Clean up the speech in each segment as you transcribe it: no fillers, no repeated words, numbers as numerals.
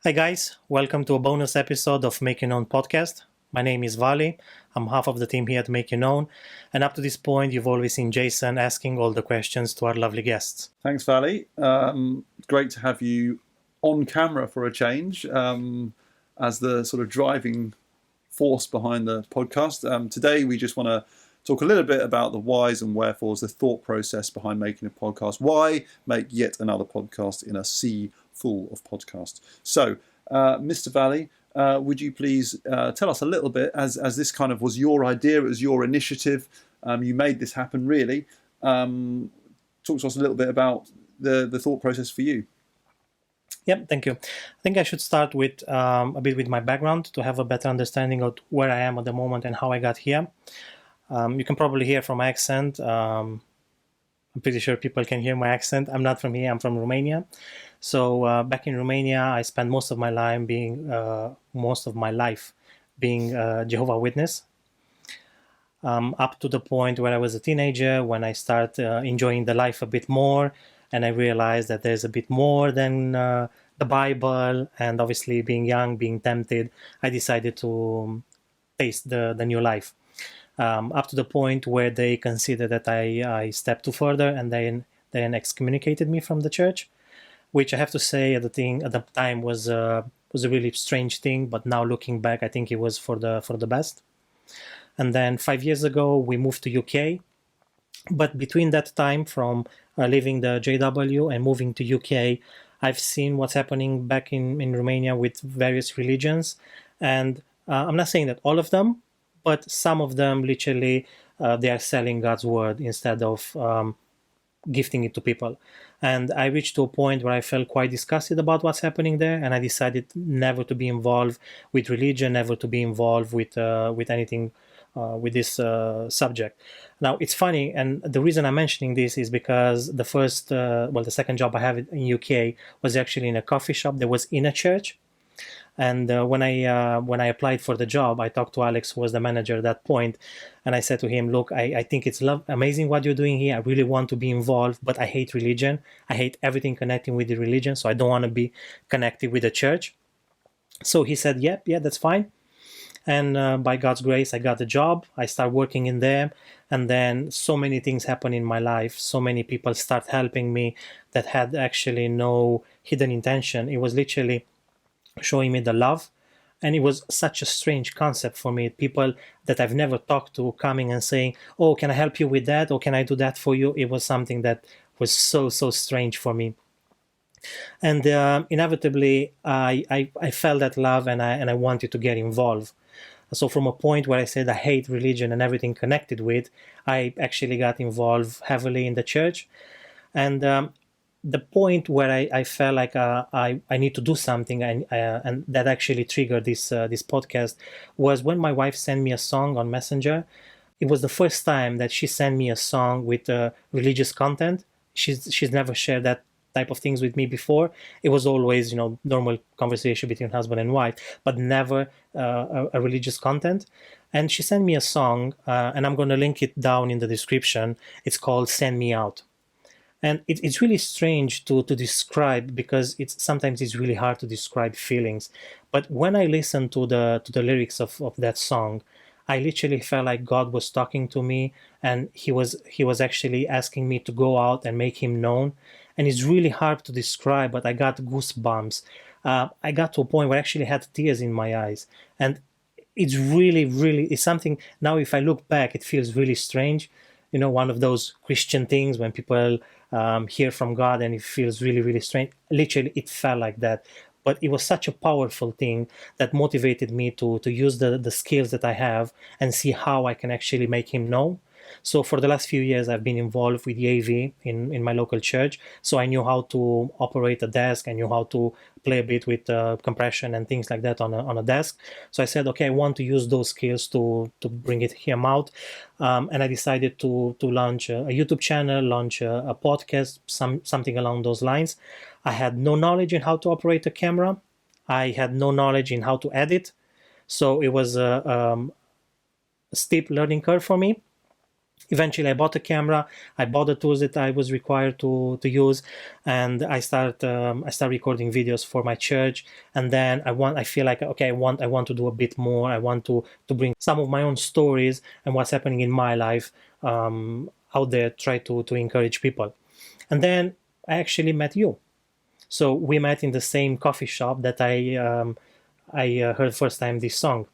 Hi guys, welcome to a bonus episode of Make You Known podcast. My name is Vali. I'm half of the team here at Make You Known, and up to this point, you've always seen Jason asking all the questions to our lovely guests. Thanks, Vali. Great to have you on camera for a change, as the sort of driving force behind the podcast. Today, we just want to talk a little bit about the whys and wherefores, the thought process behind making a podcast. Why make yet another podcast in a sea full of podcasts? So, Mr. Vali, would you please tell us a little bit, as this kind of was your idea, it was your initiative, you made this happen really. Talk to us a little bit about the thought process for you. Yep, thank you. I think I should start with a bit with my background to have a better understanding of where I am at the moment and how I got here. You can probably hear from my accent. I'm pretty sure people can hear my accent. I'm not from here, I'm from Romania. So back in Romania, I spent most of my life being Jehovah's Witness. Up to the point where I was a teenager, when I started enjoying the life a bit more, and I realized that there's a bit more than the Bible, and obviously being young, being tempted, I decided to taste the new life. Up to the point where they considered that I stepped too further, and then excommunicated me from the church, which I have to say at the time was a really strange thing. But now looking back, I think it was for the best. And then 5 years ago, we moved to UK. But between that time, from leaving the JW and moving to UK, I've seen what's happening back in Romania with various religions. And I'm not saying that all of them, but some of them literally, they are selling God's word instead of gifting it to people. And I reached to a point where I felt quite disgusted about what's happening there, and I decided never to be involved with religion, never to be involved with anything with this subject. Now, it's funny, and the reason I'm mentioning this is because the second job I have in UK was actually in a coffee shop that was in a church. And when I applied for the job, I talked to Alex, who was the manager at that point, and I said to him, "Look, I think it's amazing what you're doing here. I really want to be involved, but I hate religion. I hate everything connecting with the religion, so I don't want to be connected with the church." So he said, "Yeah, that's fine." And by God's grace, I got the job. I started working in there, and then so many things happened in my life. So many people start helping me that had actually no hidden intention. It was literally showing me the love, and it was such a strange concept for me. People that I've never talked to coming and saying, "Oh, can I help you with that? Or can I do that for you?" It was something that was so strange for me. And inevitably, I felt that love, and I wanted to get involved. So from a point where I said I hate religion and everything connected with, I actually got involved heavily in the church. And the point where I felt like I need to do something, and that actually triggered this podcast, was when my wife sent me a song on Messenger. It was the first time that she sent me a song with religious content. She's never shared that type of things with me before. It was always, normal conversation between husband and wife, but never a religious content. And she sent me a song, and I'm going to link it down in the description. It's called "Send Me Out." And it's really strange to describe, because sometimes it's really hard to describe feelings. But when I listened to the lyrics of that song, I literally felt like God was talking to me, and he was actually asking me to go out and make him known. And it's really hard to describe, but I got goosebumps. I got to a point where I actually had tears in my eyes. And it's it's something, now if I look back, it feels really strange. One of those Christian things when people hear from God and it feels really strange. Literally, it felt like that. But it was such a powerful thing that motivated me to use the skills that I have and see how I can actually make him known. So for the last few years, I've been involved with the AV in my local church. So I knew how to operate a desk. I knew how to play a bit with compression and things like that on a desk. So I said, okay, I want to use those skills to bring him out. And I decided to launch a YouTube channel, launch a podcast, something along those lines. I had no knowledge in how to operate a camera. I had no knowledge in how to edit. So it was a steep learning curve for me. Eventually, I bought a camera. I bought the tools that I was required to use, and I start recording videos for my church. And then I feel like, okay, I want to do a bit more. I want to bring some of my own stories and what's happening in my life out there. Try to encourage people. And then I actually met you. So we met in the same coffee shop that I heard first time this song,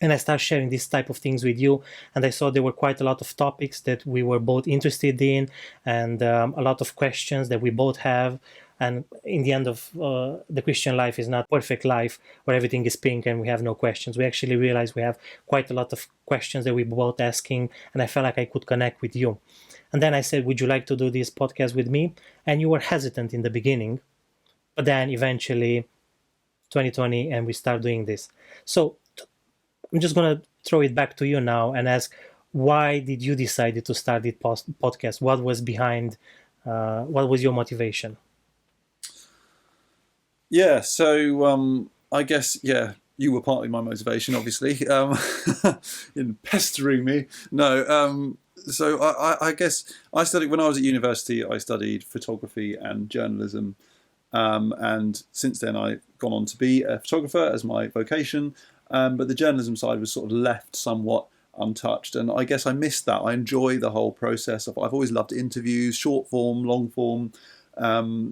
and I started sharing this type of things with you, and I saw there were quite a lot of topics that we were both interested in, and a lot of questions that we both have. And in the end of the Christian life is not perfect life where everything is pink and we have no questions. We actually realize we have quite a lot of questions that we both asking, and I felt like I could connect with you. And then I said, would you like to do this podcast with me? And you were hesitant in the beginning, but then eventually 2020 and we start doing this. So I'm just going to throw it back to you now and ask, why did you decide to start this podcast? What was behind, what was your motivation? Yeah, so I guess, yeah, you were partly my motivation, obviously, in pestering me. No, so I guess I studied, when I was at university, I studied photography and journalism. And since then, I've gone on to be a photographer as my vocation. But the journalism side was sort of left somewhat untouched. And I guess I missed that. I enjoy the whole process. I've always loved interviews, short form, long form.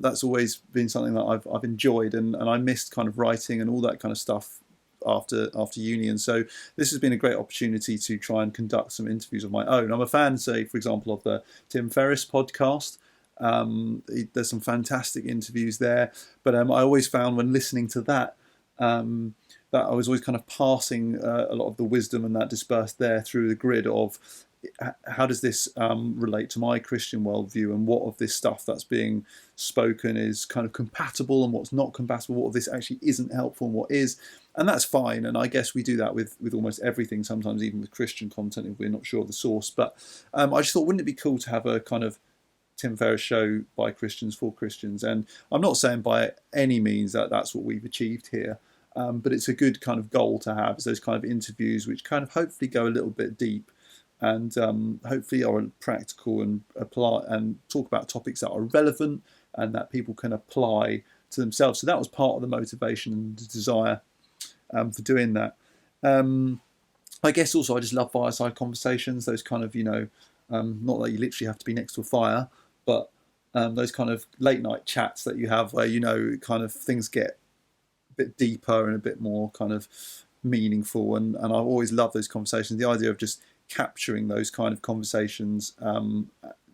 That's always been something that I've enjoyed, and I missed kind of writing and all that kind of stuff after uni. And so this has been a great opportunity to try and conduct some interviews of my own. I'm a fan, say, for example, of the Tim Ferriss podcast. There's some fantastic interviews there, but I always found when listening to that, that I was always kind of passing a lot of the wisdom and that dispersed there through the grid of how does this relate to my Christian worldview, and what of this stuff that's being spoken is kind of compatible and what's not compatible, what of this actually isn't helpful and what is. And that's fine, and I guess we do that with almost everything, sometimes even with Christian content if we're not sure of the source. But I just thought, wouldn't it be cool to have a kind of Tim Ferriss show by Christians for Christians? And I'm not saying by any means that that's what we've achieved here, but it's a good kind of goal to have, is those kind of interviews which kind of hopefully go a little bit deep, and hopefully are practical and apply and talk about topics that are relevant and that people can apply to themselves. So that was part of the motivation and the desire for doing that. I guess also I just love fireside conversations, those kind of, not that you literally have to be next to a fire, but those kind of late night chats that you have where, kind of things get a bit deeper and a bit more kind of meaningful. And I've always loved those conversations, the idea of just capturing those kind of conversations,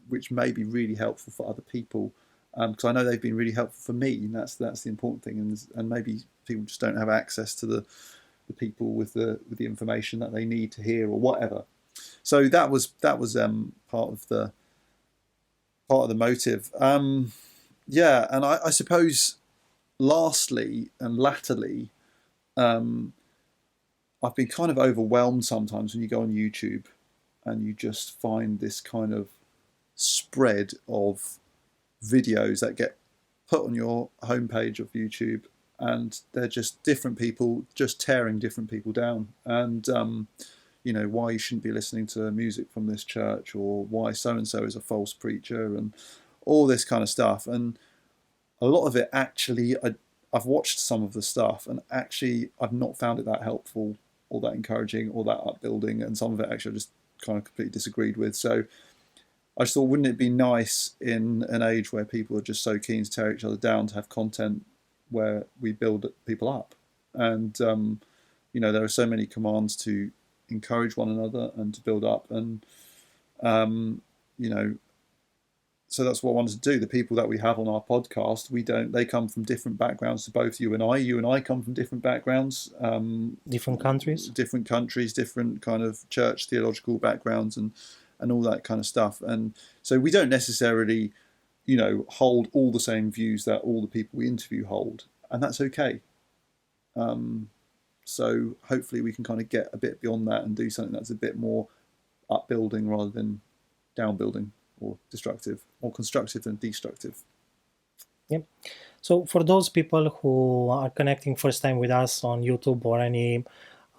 which may be really helpful for other people, because I know they've been really helpful for me, and that's the important thing. And maybe people just don't have access to the people with the information that they need to hear or whatever. So that was part of the motive. Yeah, and I suppose lastly and latterly, I've been kind of overwhelmed sometimes when you go on YouTube and you just find this kind of spread of videos that get put on your homepage of YouTube, and they're just different people just tearing different people down, and why you shouldn't be listening to music from this church, or why so and so is a false preacher, and all this kind of stuff. And a lot of it, actually, I've watched some of the stuff, and actually I've not found it that helpful or that encouraging or that upbuilding, and some of it actually I just kind of completely disagreed with. So I just thought, wouldn't it be nice in an age where people are just so keen to tear each other down, to have content where we build people up? And there are so many commands to encourage one another and to build up, and so that's what I wanted to do. The people that we have on our podcast, they come from different backgrounds to both you and I. You and I come from different backgrounds, Different countries, different kind of church theological backgrounds, and all that kind of stuff. And so we don't necessarily, hold all the same views that all the people we interview hold, and that's okay. So hopefully we can kind of get a bit beyond that and do something that's a bit more upbuilding rather than downbuilding, or destructive, or constructive and destructive. Yeah. So for those people who are connecting first time with us on YouTube or any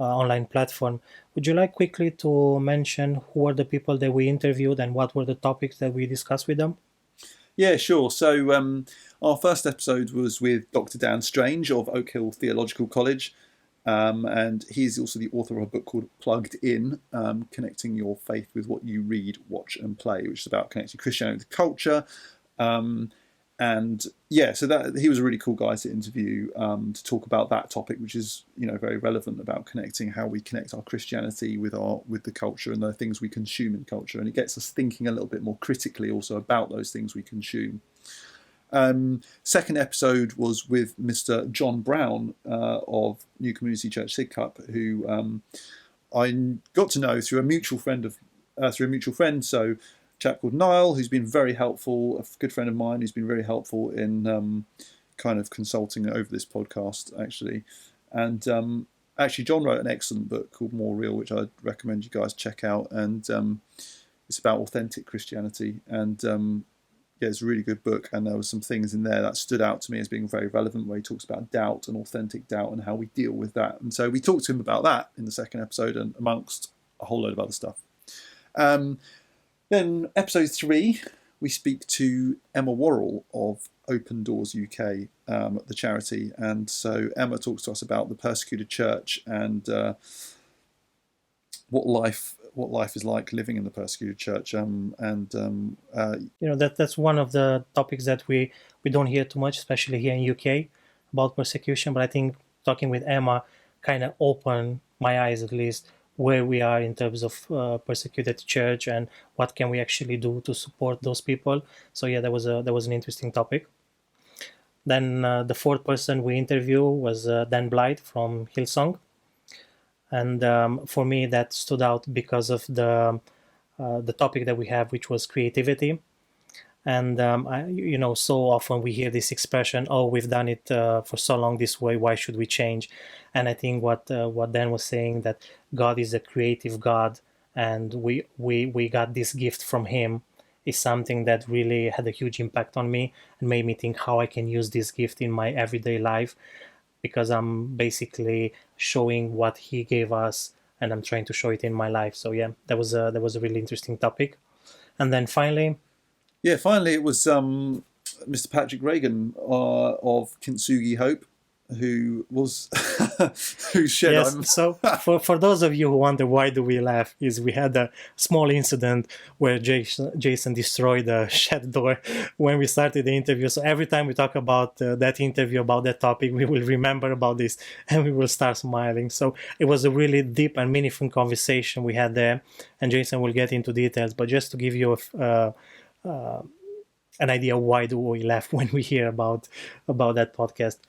online platform. Would you like quickly to mention who are the people that we interviewed and what were the topics that we discussed with them? Yeah, sure. So our first episode was with Dr. Dan Strange of Oak Hill Theological College. And he's also the author of a book called Plugged In, Connecting Your Faith with What You Read, Watch and Play, which is about connecting Christianity with culture. And yeah, so that he was a really cool guy to interview to talk about that topic, which is very relevant about connecting how we connect our Christianity with the culture and the things we consume in culture, and it gets us thinking a little bit more critically also about those things we consume. Second episode was with Mr. John Brown of New Community Church Sidcup, who I got to know through a mutual friend. So a chap called Niall, who's been very helpful, a good friend of mine who's been very helpful in kind of consulting over this podcast, actually. And actually, John wrote an excellent book called More Real, which I'd recommend you guys check out. And it's about authentic Christianity. And yeah, it's a really good book. And there were some things in there that stood out to me as being very relevant, where he talks about doubt and authentic doubt and how we deal with that. And so we talked to him about that in the second episode, and amongst a whole load of other stuff. Then episode 3, we speak to Emma Worrell of Open Doors UK, the charity. And so Emma talks to us about the persecuted church and what life is like living in the persecuted church. That's one of the topics that we don't hear too much, especially here in UK, about persecution. But I think talking with Emma kind of opened my eyes, at least, where we are in terms of persecuted church and what can we actually do to support those people. So yeah, that was an interesting topic. Then the fourth person we interviewed was Dan Blythe from Hillsong, and for me that stood out because of the topic that we have, which was creativity. And so often we hear this expression, "Oh, we've done it for so long this way. Why should we change?" And I think what Dan was saying, that God is a creative God, and we got this gift from Him, is something that really had a huge impact on me and made me think how I can use this gift in my everyday life, because I'm basically showing what He gave us, and I'm trying to show it in my life. So yeah, that was a really interesting topic. And then finally. Yeah, finally it was Mr. Patrick Reagan of Kintsugi Hope, who was who shared. Yes. So for those of you who wonder why do we laugh, is we had a small incident where Jason destroyed the shed door when we started the interview. So every time we talk about that interview, about that topic, we will remember about this and we will start smiling. So it was a really deep and meaningful conversation we had there, and Jason will get into details. But just to give you an idea why do we laugh when we hear about that podcast.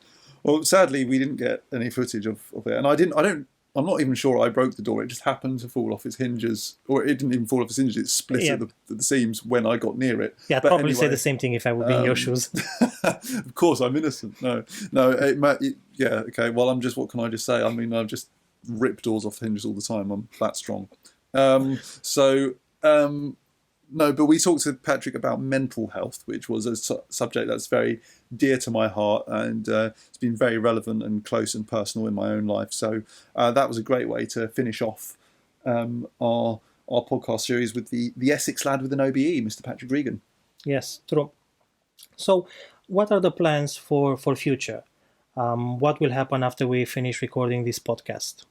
Well, sadly, we didn't get any footage of it, and I'm not even sure I broke the door. It just happened to fall off its hinges, or it didn't even fall off its hinges. It split at the seams when I got near it. Yeah, I'd probably say the same thing if I would be in your shoes. Of course, I'm innocent. No. Yeah, okay. Well, what can I just say? I mean, I've just ripped doors off hinges all the time. I'm that strong. No, but we talked to Patrick about mental health, which was a subject that's very dear to my heart, and it's been very relevant and close and personal in my own life. So that was a great way to finish off our podcast series with the Essex lad with an OBE, Mr. Patrick Reagan. Yes, true. So what are the plans for future? What will happen after we finish recording this podcast?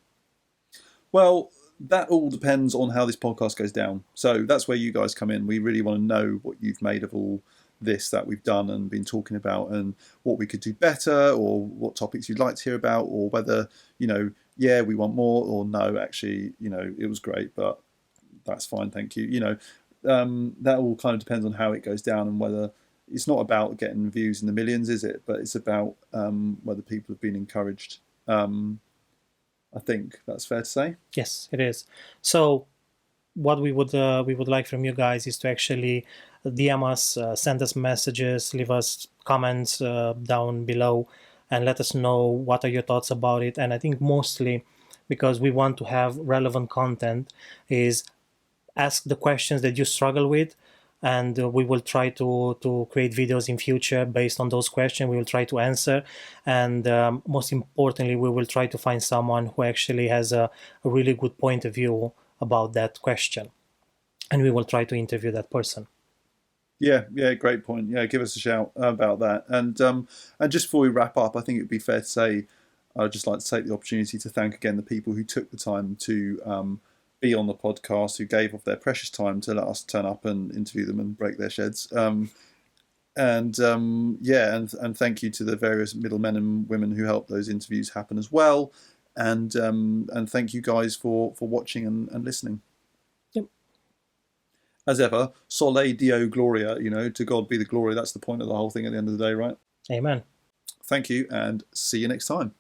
Well, that all depends on how this podcast goes down. So that's where you guys come in. We really want to know what you've made of all this that we've done and been talking about, and what we could do better, or what topics you'd like to hear about, or whether, yeah, we want more, or no, actually, it was great, but that's fine, thank you. That all kind of depends on how it goes down, and whether it's not about getting views in the millions, is it? But it's about whether people have been encouraged. I think that's fair to say. Yes, it is. So what we would like from you guys is to actually DM us, send us messages, leave us comments down below, and let us know what are your thoughts about it. And I think mostly, because we want to have relevant content, is ask the questions that you struggle with, and we will try to create videos in future based on those questions. We will try to answer, and most importantly, we will try to find someone who actually has a really good point of view about that question, and we will try to interview that person. Yeah, great point. Yeah, give us a shout about that. And just before we wrap up, I think it'd be fair to say, I'd just like to take the opportunity to thank again the people who took the time to be on the podcast, who gave off their precious time to let us turn up and interview them and break their sheds. And thank you to the various middlemen and women who helped those interviews happen as well. And thank you guys for watching and listening. Yep. As ever, Sole Deo Gloria, to God be the glory. That's the point of the whole thing at the end of the day, right? Amen. Thank you, and see you next time.